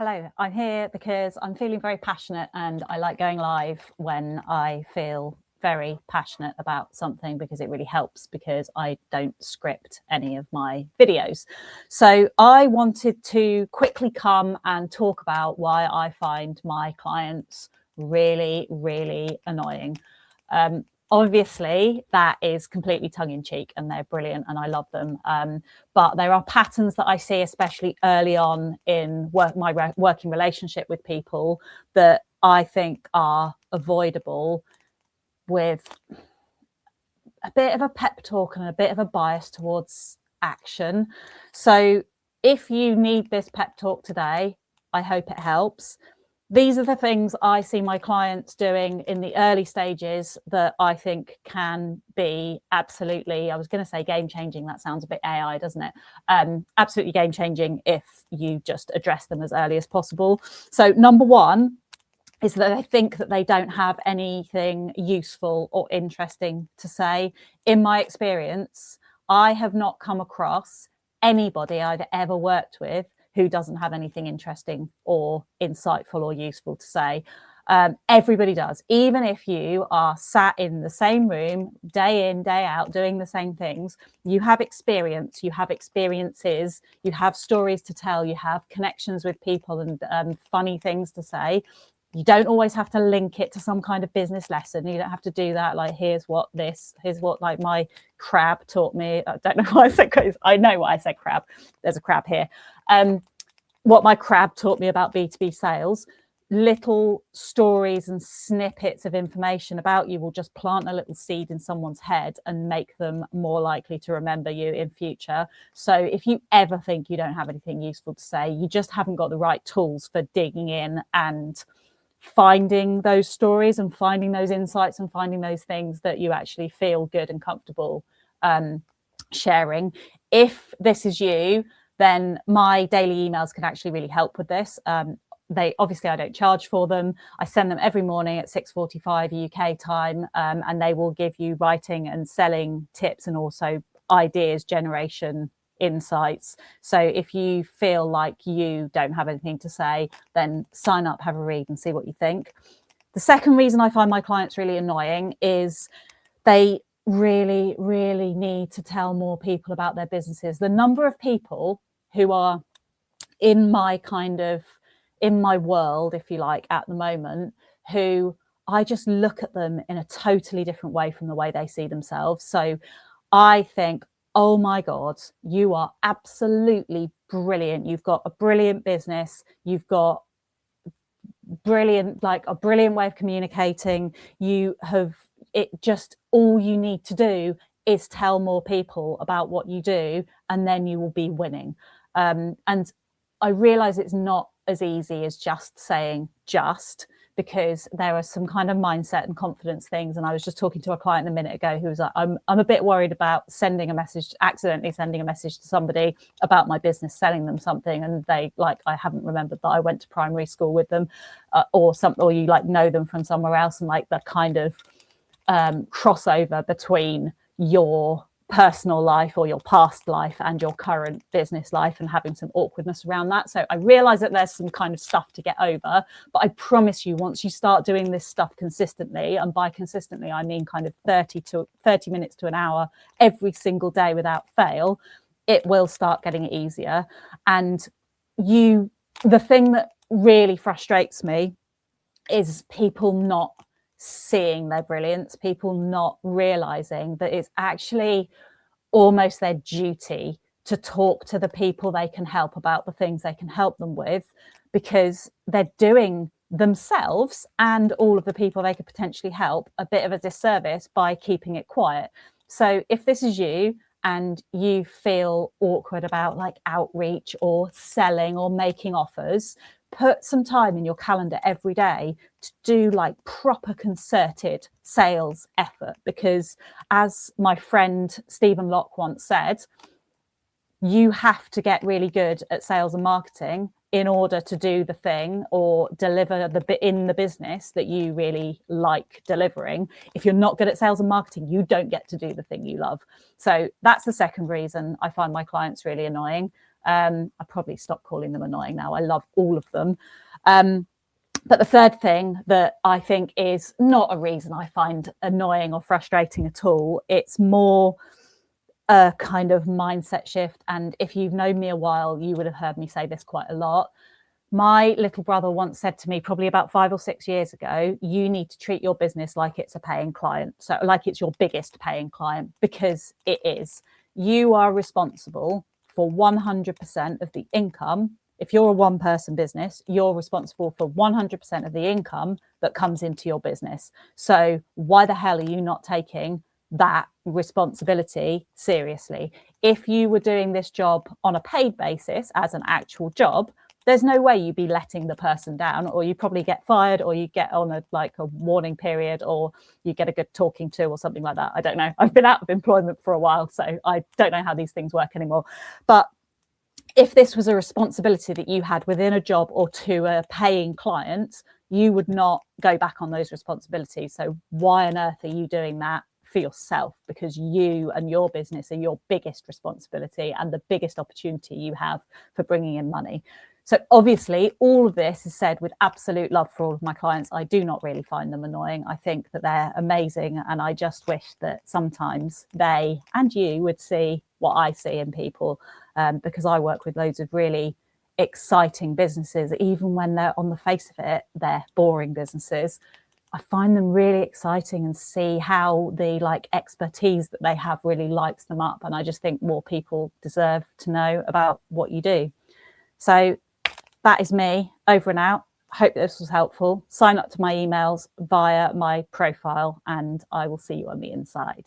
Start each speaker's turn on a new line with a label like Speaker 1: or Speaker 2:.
Speaker 1: Hello, I'm here because I'm feeling very passionate and I like going live when I feel very passionate about something because it really helps because I don't script any of my videos. So I wanted to quickly come and talk about why I find my clients really, really annoying. Obviously, that is completely tongue-in-cheek and they're brilliant and I love them. But there are patterns that I see, especially early on in my working relationship with people, that I think are avoidable with a bit of a pep talk and a bit of a bias towards action. So if you need this pep talk today, I hope it helps. These are the things I see my clients doing in the early stages that I think can be absolutely, I was going to say game changing. That sounds a bit AI, doesn't it? Absolutely game changing if you just address them as early as possible. So number one is that they think that they don't have anything useful or interesting to say. In my experience, I have not come across anybody I've ever worked with who doesn't have anything interesting or insightful or useful to say. Everybody does. Even if you are sat in the same room day in, day out, doing the same things, you have experience, you have experiences, you have stories to tell, you have connections with people and funny things to say. You don't always have to link it to some kind of business lesson. You don't have to do that. Like, here's what like my crab taught me. I don't know why I said crab. I know why I said crab. There's a crab here. What my crab taught me about B2B sales. Little stories and snippets of information about you will just plant a little seed in someone's head and make them more likely to remember you in future. So if you ever think you don't have anything useful to say, you just haven't got the right tools for digging in and finding those stories and finding those insights and finding those things that you actually feel good and comfortable sharing. If this is you, then my daily emails can actually really help with this. They obviously, I don't charge for them. I send them every morning at 6:45 UK time, and they will give you writing and selling tips and also ideas generation insights. So if you feel like you don't have anything to say, then sign up, have a read and see what you think. The second reason I find my clients really annoying is they really, really need to tell more people about their businesses. The number of people who are in my world, if you like, at the moment, who I just look at them in a totally different way from the way they see themselves. So I think, oh my God, you are absolutely brilliant. You've got a brilliant business. You've got brilliant, like a brilliant way of communicating. You have it, just all you need to do is tell more people about what you do, and then you will be winning. And I realize it's not as easy as just saying because there are some kind of mindset and confidence things. And I was just talking to a client a minute ago who was like, I'm a bit worried about accidentally sending a message to somebody about my business, selling them something. And they I haven't remembered that I went to primary school with them or you know them from somewhere else. And like the kind of crossover between your personal life or your past life and your current business life and having some awkwardness around that. So I realize that there's some kind of stuff to get over, but I promise you, once you start doing this stuff consistently, and by consistently I mean kind of 30 minutes to an hour every single day without fail, it will start getting easier. And the thing that really frustrates me is people not seeing their brilliance, people not realizing that it's actually almost their duty to talk to the people they can help about the things they can help them with, because they're doing themselves and all of the people they could potentially help a bit of a disservice by keeping it quiet. So if this is you and you feel awkward about like outreach or selling or making offers, put some time in your calendar every day to do like proper concerted sales effort, because as my friend Stephen Locke once said, you have to get really good at sales and marketing in order to do the thing or deliver the bit in the business that you really like delivering. If you're not good at sales and marketing, you don't get to do the thing you love. So that's the second reason I find my clients really annoying. I probably stopped calling them annoying now. I love all of them. But the third thing that I think is not a reason I find annoying or frustrating at all, it's more a kind of mindset shift. And if you've known me a while, you would have heard me say this quite a lot. My little brother once said to me, probably about 5 or 6 years ago, you need to treat your business like it's a paying client. So like it's your biggest paying client, because it is. You are responsible for 100% of the income. If you're a one-person business, you're responsible for 100% of the income that comes into your business. So why the hell are you not taking that responsibility seriously? If you were doing this job on a paid basis as an actual job, there's no way you'd be letting the person down, or you probably get fired, or you get on a warning period, or you get a good talking to or something like that. I don't know. I've been out of employment for a while, so I don't know how these things work anymore. But if this was a responsibility that you had within a job or to a paying client, you would not go back on those responsibilities. So why on earth are you doing that for yourself? Because you and your business are your biggest responsibility and the biggest opportunity you have for bringing in money. So obviously, all of this is said with absolute love for all of my clients. I do not really find them annoying. I think that they're amazing. And I just wish that sometimes they and you would see what I see in people, because I work with loads of really exciting businesses, even when they're on the face of it, they're boring businesses. I find them really exciting and see how the expertise that they have really lights them up. And I just think more people deserve to know about what you do. So that is me, over and out. Hope this was helpful. Sign up to my emails via my profile, and I will see you on the inside.